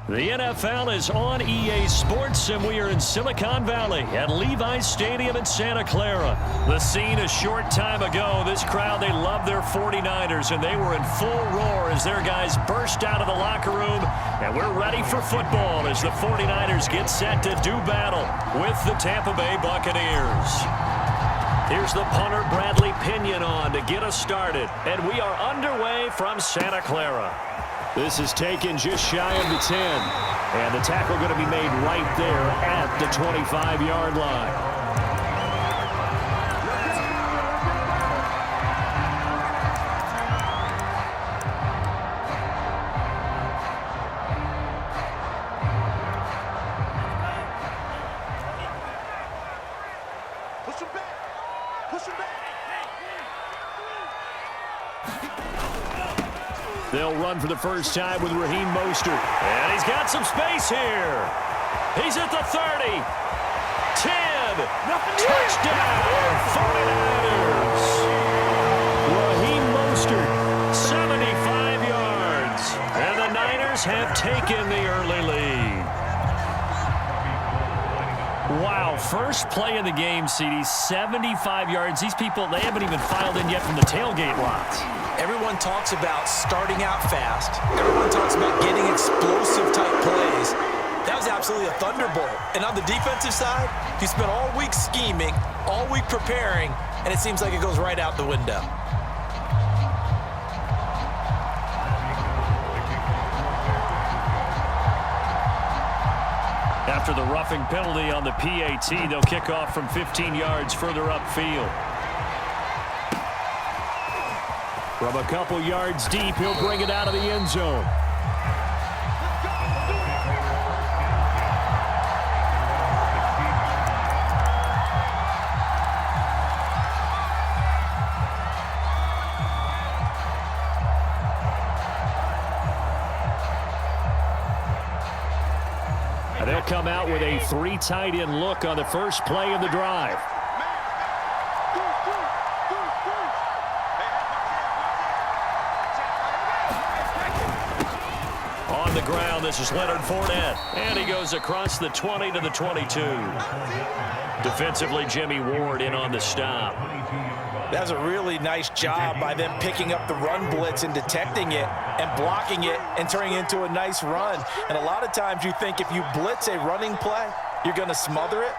The NFL is on EA Sports, and we are in Silicon Valley at Levi's Stadium in Santa Clara. The scene a short time ago. This crowd, they love their 49ers, and they were in full roar as their guys burst out of the locker room. And we're ready for football as the 49ers get set to do battle with the Tampa Bay Buccaneers. Here's the punter, Bradley Pinion, on to get us started. And we are underway from Santa Clara. This is taken just shy of the 10. And the tackle going to be made right there at the 25-yard line. They'll run for the first time with Raheem Mostert. And he's got some space here. He's at the 30. 10. Touchdown, 49ers. Raheem Mostert, 75 yards. And the Niners have taken the early lead. Wow, first play of the game, CD, 75 yards. These people, they haven't even filed in yet from the tailgate lots. Everyone talks about starting out fast. Everyone talks about getting explosive-type plays. That was absolutely a thunderbolt. And on the defensive side, you spent all week scheming, all week preparing, and it seems like it goes right out the window. After the roughing penalty on the PAT, they'll kick off from 15 yards further upfield. From a couple yards deep, he'll bring it out of the end zone. And they'll come out with a 3 tight end look on the first play of the drive. On the ground, this is Leonard Fournette. And he goes across the 20 to the 22. Defensively, Jimmy Ward in on the stop. That was a really nice job by them picking up the run blitz and detecting it and blocking it and turning it into a nice run. And a lot of times you think if you blitz a running play, you're going to smother it.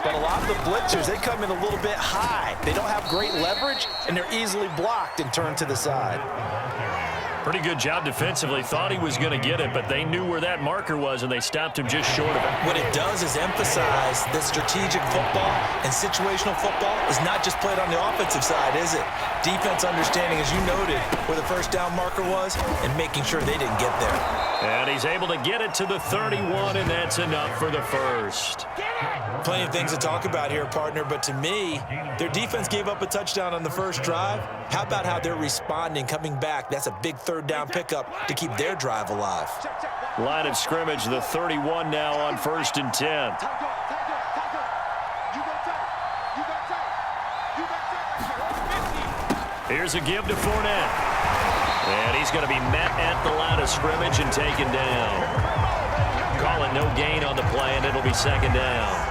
But a lot of the blitzers, they come in a little bit high. They don't have great leverage, and they're easily blocked and turned to the side. Pretty good job defensively. Thought he was going to get it, but they knew where that marker was, and they stopped him just short of it. What it does is emphasize that strategic football and situational football is not just played on the offensive side, is it? Defense understanding, as you noted, where the first down marker was and making sure they didn't get there. And he's able to get it to the 31, and that's enough for the first. Plenty of things to talk about here, partner, but to me, their defense gave up a touchdown on the first drive. How about how they're responding, coming back? That's a big third down pickup to keep their drive alive. Line of scrimmage, the 31 now on 1st and 10. Here's a give to Fournette. And he's going to be met at the line of scrimmage and taken down. Calling no gain on the play, and it'll be second down.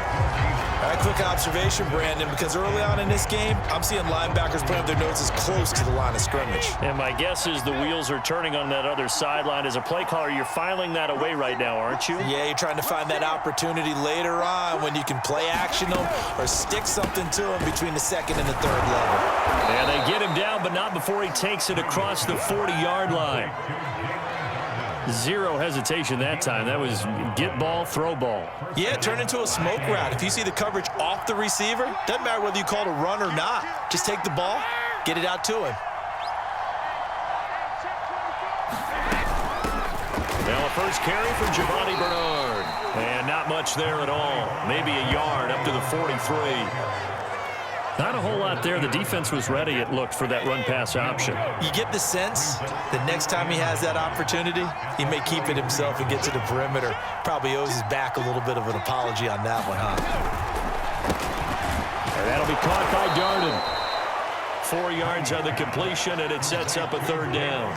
All right, quick observation, Brandon, because early on in this game, I'm seeing linebackers putting their noses close to the line of scrimmage. And my guess is the wheels are turning on that other sideline. As a play caller, you're filing that away right now, aren't you? Yeah, you're trying to find that opportunity later on when you can play action them or stick something to them between the second and the third level. And they get him down, but not before he takes it across the 40-yard line. Zero hesitation that time. That was get ball, throw ball. Yeah, turn into a smoke route. If you see the coverage off the receiver, doesn't matter whether you call it a run or not. Just take the ball, get it out to him. Now a first carry from Giovanni Bernard. And not much there at all. Maybe a yard up to the 43. Not a whole lot there. The defense was ready, it looked, for that run-pass option. You get the sense that next time he has that opportunity, he may keep it himself and get to the perimeter. Probably owes his back a little bit of an apology on that one, huh? And that'll be caught by Darden. 4 yards on the completion, and it sets up a third down.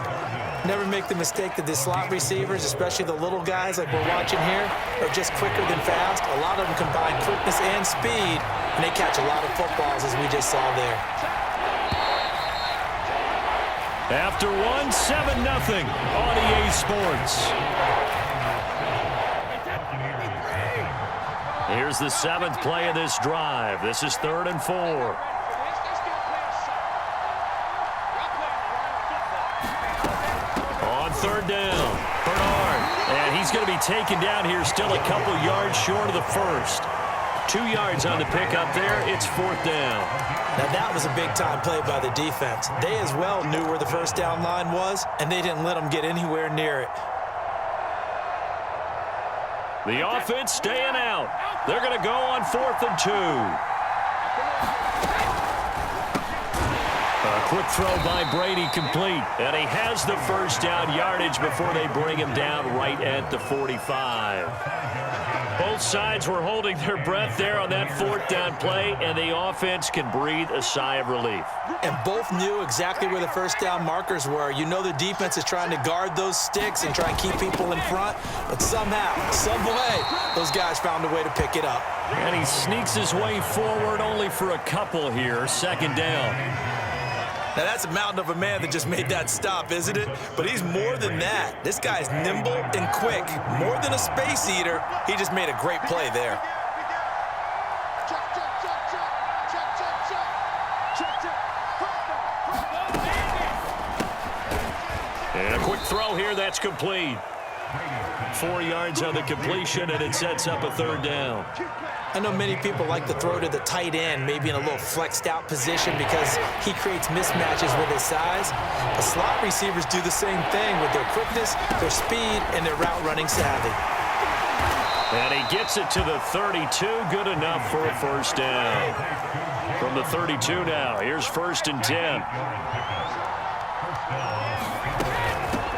Never make the mistake that the slot receivers, especially the little guys like we're watching here, are just quicker than fast. A lot of them combine quickness and speed, and they catch a lot of footballs, as we just saw there. After 7-0 on EA Sports. Here's the 7th play of this drive. This is 3rd and 4. On 3rd down, Bernard. And he's going to be taken down here, still a couple yards short of the first. 2 yards on the pickup there. It's 4th down. Now that was a big-time play by the defense. They as well knew where the first down line was, and they didn't let them get anywhere near it. The offense staying out. They're going to go on 4th and 2. A quick throw by Brady complete. And he has the first down yardage before they bring him down right at the 45. Both sides were holding their breath there on that 4th down play, and the offense can breathe a sigh of relief. And both knew exactly where the first down markers were. You know the defense is trying to guard those sticks and try and keep people in front, but somehow, some way, those guys found a way to pick it up. And he sneaks his way forward only for a couple here. 2nd down. Now, that's a mountain of a man that just made that stop, isn't it? But he's more than that. This guy's nimble and quick. More than a space eater, he just made a great play there. And a quick throw here, that's complete. 4 yards on the completion, and it sets up a 3rd down. I know many people like to throw to the tight end, maybe in a little flexed out position because he creates mismatches with his size. But slot receivers do the same thing with their quickness, their speed, and their route running savvy. And he gets it to the 32, good enough for a first down. From the 32 now, here's 1st and 10.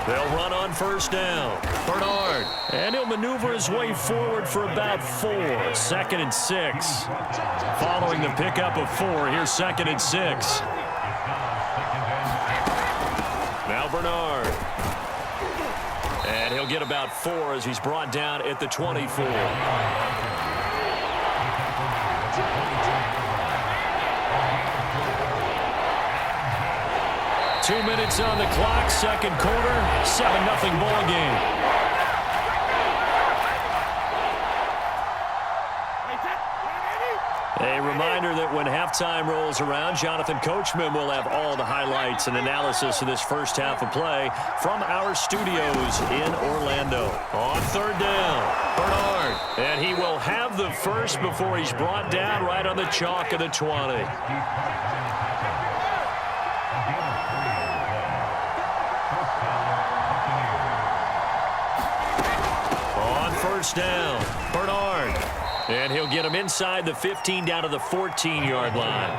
They'll run on 1st down. Bernard. And he'll maneuver his way forward for about 4. 2nd and 6. Following the pickup of 4, here's 2nd and 6. Now Bernard. And he'll get about 4 as he's brought down at the 24. 2 minutes on the clock, 2nd quarter, 7-0 ball game. A reminder that when halftime rolls around, Jonathan Coachman will have all the highlights and analysis of this first half of play from our studios in Orlando. On 3rd down, Bernard. And he will have the first before he's brought down right on the chalk of the 20. First down, Bernard. And he'll get him inside the 15 down to the 14-yard line.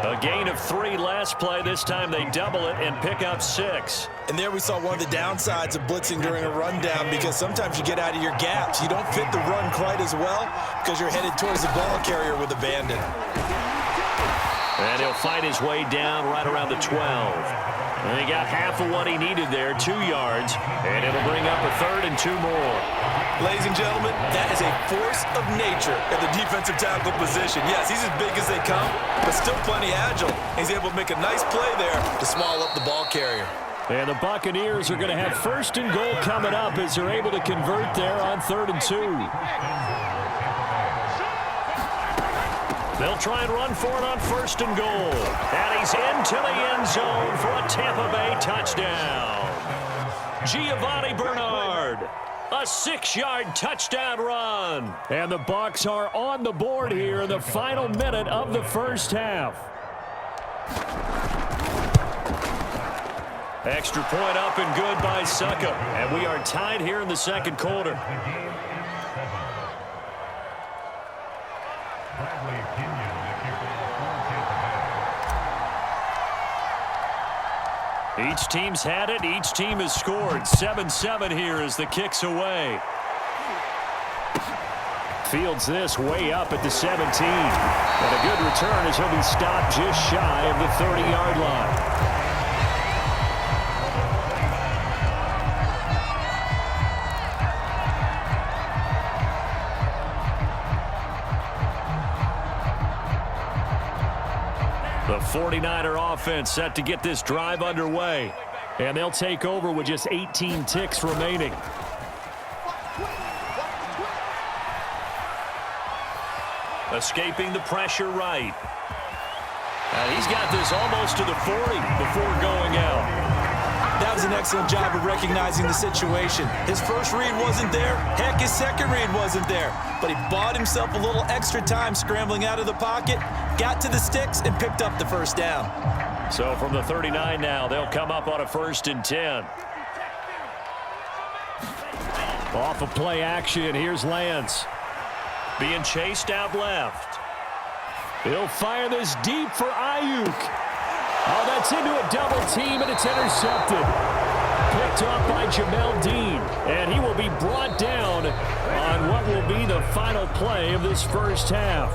A gain of 3 last play. This time they double it and pick up 6. And there we saw one of the downsides of blitzing during a rundown because sometimes you get out of your gaps. You don't fit the run quite as well because you're headed towards the ball carrier with abandon. And he'll fight his way down right around the 12. And he got half of what he needed there, 2 yards, and it'll bring up a 3rd and 2 more. Ladies and gentlemen, that is a force of nature at the defensive tackle position. Yes, he's as big as they come, but still plenty agile. He's able to make a nice play there to swallow up the ball carrier. And the Buccaneers are going to have 1st and goal coming up as they're able to convert there on 3rd and 2. They'll try and run for it on 1st and goal. And he's into the end zone for a Tampa Bay touchdown. Giovanni Bernard. A 6-yard touchdown run. And the Bucs are on the board here in the final minute of the first half. Extra point up and good by Suckup. And we are tied here in the 2nd quarter. Each team's had it. Each team has scored. 7-7 here as the kick's away. Fields this way up at the 17. And a good return as he'll be stopped just shy of the 30-yard line. 49er offense set to get this drive underway. And they'll take over with just 18 ticks remaining. Escaping the pressure right. And he's got this almost to the 40 before going out. That was an excellent job of recognizing the situation. His first read wasn't there. Heck, his second read wasn't there. But he bought himself a little extra time scrambling out of the pocket, got to the sticks, and picked up the first down. So from the 39 now, they'll come up on a 1st and 10. Off of play action, here's Lance. Being chased out left. He'll fire this deep for Ayuk. Oh, that's into a double team, and it's intercepted. Picked off by Jamel Dean, and he will be brought down on what will be the final play of this first half.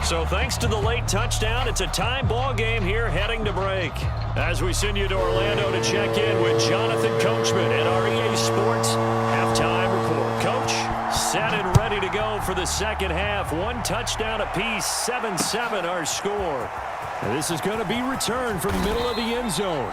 So thanks to the late touchdown, it's a tie ball game here heading to break. As we send you to Orlando to check in with Jonathan Coachman at our EA Sports halftime report. Coach, set and ready to go for the second half. One touchdown apiece, 7-7 our score. This is going to be returned from the middle of the end zone.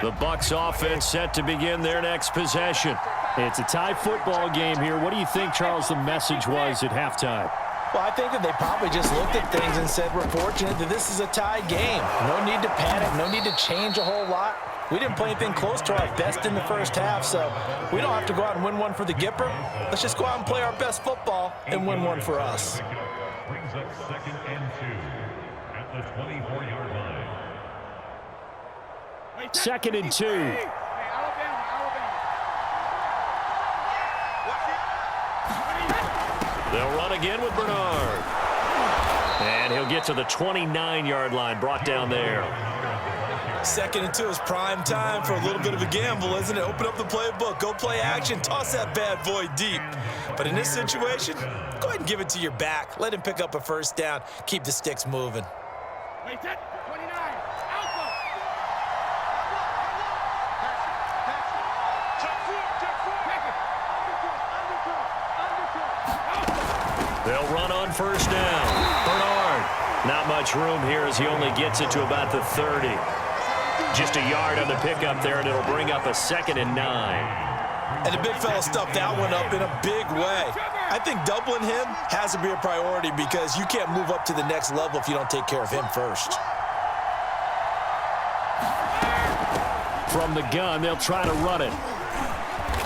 The Bucs offense set to begin their next possession. It's a tie football game here. What do you think, Charles, the message was at halftime? Well, I think that they probably just looked at things and said, we're fortunate that this is a tie game. No need to panic, no need to change a whole lot. We didn't play anything close to our best in the first half, so we don't have to go out and win one for the Gipper. Let's just go out and play our best football and win one for us. Brings up 2nd and 2 at the 24-yard line. 2nd and 2. They'll run again with Bernard. And he'll get to the 29-yard line, brought down there. 2nd and 2 is prime time for a little bit of a gamble, isn't it? Open up the playbook, go play action, toss that bad boy deep. But in this situation, go ahead and give it to your back. Let him pick up a first down. Keep the sticks moving. Wait, 29, Alpha. They'll run on first down. Bernard. Not much room here as he only gets it to about the 30. Just a yard on the pickup there, and it'll bring up a 2nd and 9. And the big fella stuffed that one up in a big way. I think doubling him has to be a priority because you can't move up to the next level if you don't take care of him first. From the gun, they'll try to run it.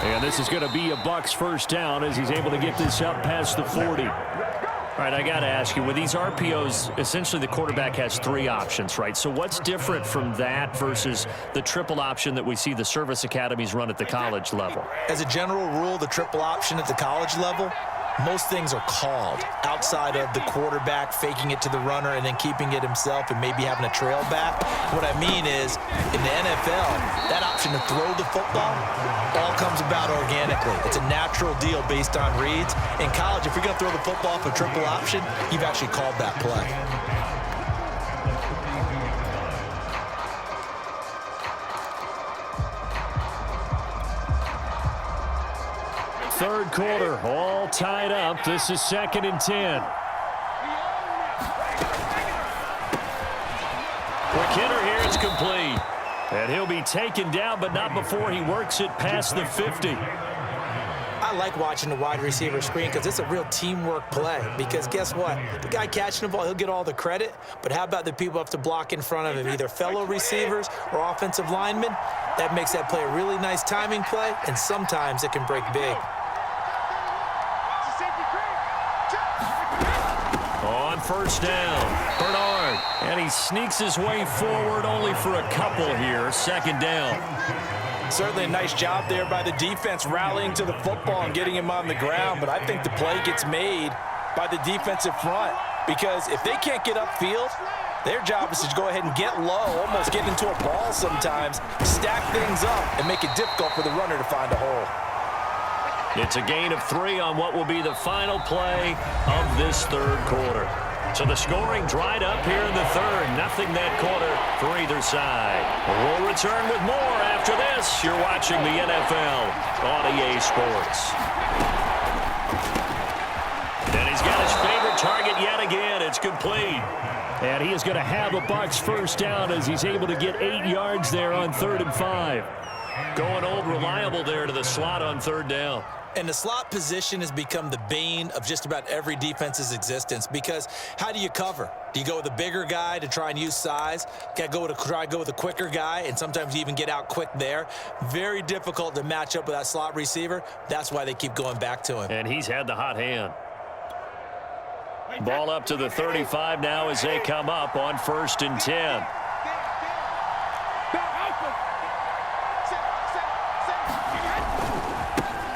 And this is going to be a Bucs first down as he's able to get this up past the 40. All right, I got to ask you, with these RPOs, essentially the quarterback has 3 options, right? So what's different from that versus the triple option that we see the service academies run at the college level? As a general rule, the triple option at the college level, most things are called outside of the quarterback faking it to the runner and then keeping it himself and maybe having a trail back. What I mean is, in the NFL, that option to throw the football all comes about organically. It's a natural deal based on reads. In college, if you're going to throw the football for triple option, you've actually called that play. Third quarter, all tied up. This is 2nd and 10. Quick hitter here, it's complete. And he'll be taken down, but not before he works it past the 50. I like watching the wide receiver screen because it's a real teamwork play. Because guess what? The guy catching the ball, he'll get all the credit. But how about the people who have to block in front of him, either fellow receivers or offensive linemen? That makes that play a really nice timing play, and sometimes it can break big. On first down, Bernard. And he sneaks his way forward only for a couple here. 2nd down. Certainly a nice job there by the defense rallying to the football and getting him on the ground. But I think the play gets made by the defensive front because if they can't get upfield, their job is to go ahead and get low, almost get into a ball sometimes, stack things up, and make it difficult for the runner to find a hole. It's a gain of 3 on what will be the final play of this third quarter. So the scoring dried up here in the third. Nothing that quarter for either side. We'll return with more after this. You're watching the NFL on EA Sports. And he's got his favorite target yet again. It's complete. And he is going to have a Bucs first down as he's able to get 8 yards there on 3rd and 5. Going old reliable there to the slot on 3rd down. And the slot position has become the bane of just about every defense's existence, because how do you cover? Do you go with a bigger guy to try and use size? Got to try to go with a quicker guy, and sometimes you even get out quick there. Very difficult to match up with that slot receiver. That's why they keep going back to him. And he's had the hot hand. Ball up to the 35 now as they come up on 1st and 10.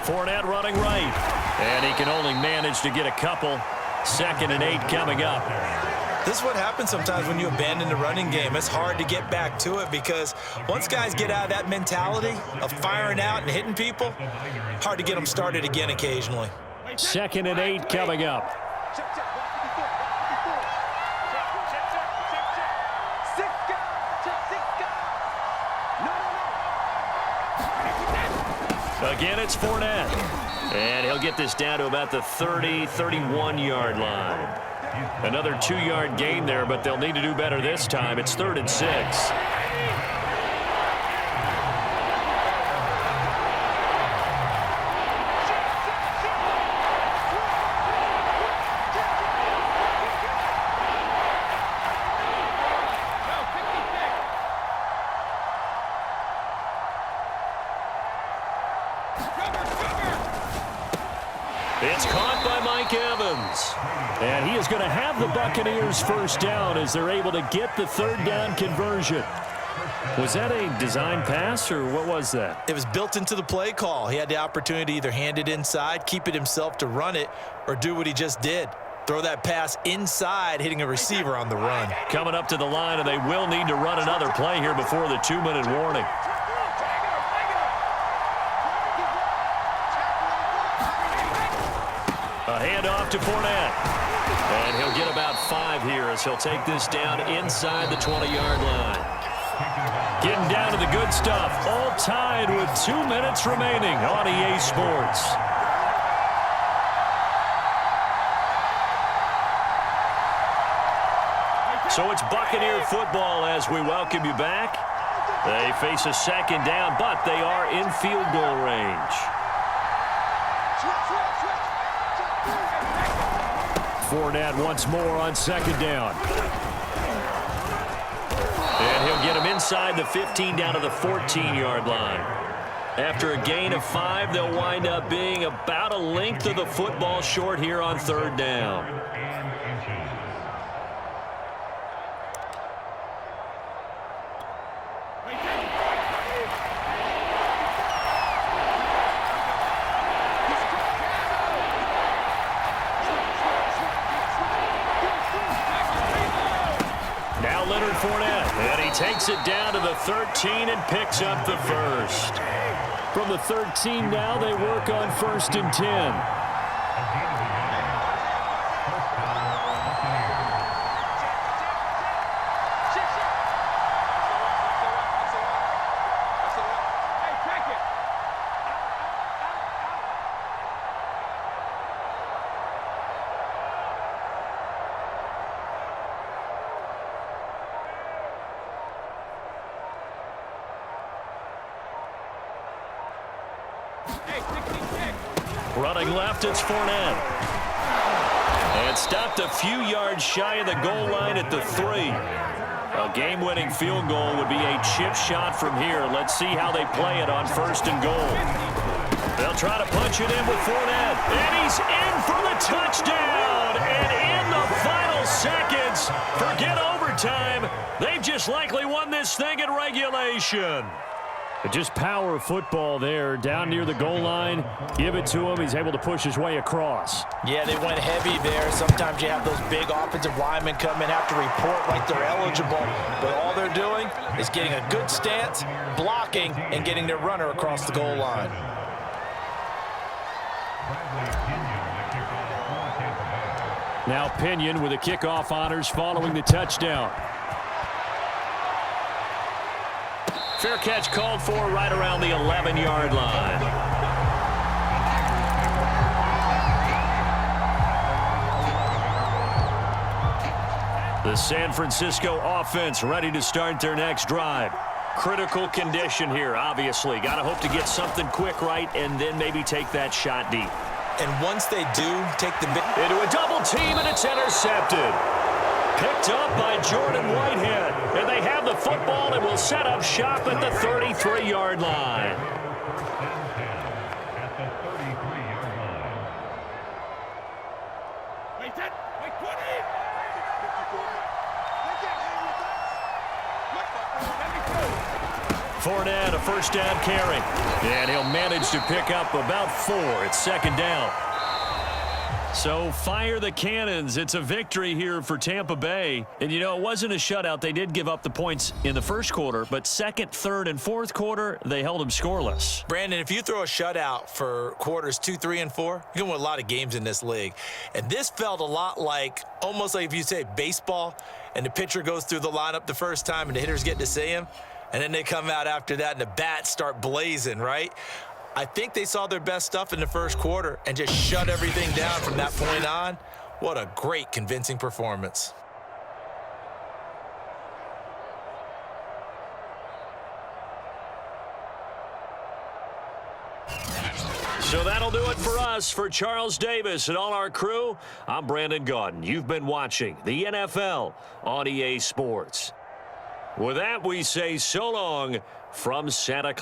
Fournette running right. And he can only manage to get a couple. 2nd and 8 coming up. This is what happens sometimes when you abandon the running game. It's hard to get back to it, because once guys get out of that mentality of firing out and hitting people, hard to get them started again occasionally. 2nd and 8 coming up. Again, it's Fournette. And he'll get this down to about the 30, 31-yard line. Another 2-yard gain there, but they'll need to do better this time. It's 3rd and 6. It's caught by Mike Evans. And he is going to have the Buccaneers first down as they're able to get the 3rd down conversion. Was that a design pass, or what was that? It was built into the play call. He had the opportunity to either hand it inside, keep it himself to run it, or do what he just did. Throw that pass inside, hitting a receiver on the run. Coming up to the line, and they will need to run another play here before the 2-minute warning. A handoff to Fournette. And he'll get about 5 here as he'll take this down inside the 20-yard line. Getting down to the good stuff. All tied with 2 minutes remaining on EA Sports. So it's Buccaneer football as we welcome you back. They face a 2nd down, but they are in field goal range. Fournette once more on 2nd down. And he'll get him inside the 15 down to the 14-yard line. After a gain of 5, they'll wind up being about a length of the football short here on 3rd down. Fournette, and he takes it down to the 13 and picks up the first. From the 13 now, they work on 1st and 10. Running left, it's Fournette. And stopped a few yards shy of the goal line at the 3. A game-winning field goal would be a chip shot from here. Let's see how they play it on 1st and goal. They'll try to punch it in with Fournette. And he's in for the touchdown. And in the final seconds, forget overtime. They've just likely won this thing in regulation. Just power of football there, down near the goal line. Give it to him. He's able to push his way across. Yeah, they went heavy there. Sometimes you have those big offensive linemen come in, have to report like they're eligible. But all they're doing is getting a good stance, blocking, and getting their runner across the goal line. Now Pinion with the kickoff honors following the touchdown. Fair catch called for right around the 11-yard line. The San Francisco offense ready to start their next drive. Critical condition here, obviously. Got to hope to get something quick right and then maybe take that shot deep. And once they do, take the into a double team, and it's intercepted. Picked up by Jordan Whitehead. And they have the football and will set up shop at the 33-yard line. Fournette, a first down carry. And he'll manage to pick up about 4. It's second down. So fire the cannons. It's a victory here for Tampa Bay. And, you know, it wasn't a shutout. They did give up the points in the first quarter, but second, third, and fourth quarter, they held them scoreless. Brandon, if you throw a shutout for quarters 2, 3, and 4, you're going to win a lot of games in this league. And this felt a lot like, almost like if you say baseball, and the pitcher goes through the lineup the first time and the hitters get to see him, and then they come out after that and the bats start blazing, right? I think they saw their best stuff in the first quarter and just shut everything down from that point on. What a great, convincing performance. So that'll do it for us. For Charles Davis and all our crew, I'm Brandon Gaudin. You've been watching the NFL on EA Sports. With that, we say so long from Santa Clara.